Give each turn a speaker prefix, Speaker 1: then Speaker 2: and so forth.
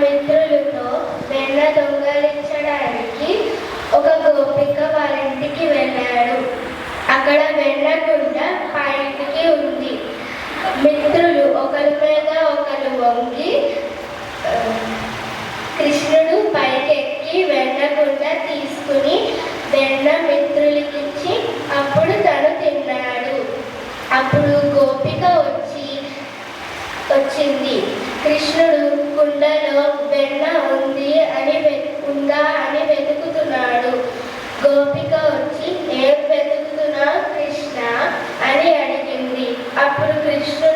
Speaker 1: మిత్రులతో వెన్న దొంగలించడానికి ఒక గోపిక వాళ్ళ ఇంటికి వెళ్ళాడు. అక్కడ వెన్న కుండ పైకి ఉంది. మిత్రులు ఒకరి మీద ఒకరు వంగి కృష్ణుడు పైకెక్కి వెన్న కుండ తీసుకుని వెన్న మిత్రులకిచ్చి అప్పుడు తను తిన్నాడు. అప్పుడు గోపిక వచ్చింది. కృష్ణుడు కుండలో వెన్న ఉందా అని వెతుకుతున్నాడు. గోపిక వచ్చి ఏం వెతుకుతున్నావు కృష్ణ అని అడిగింది. అప్పుడు కృష్ణుడు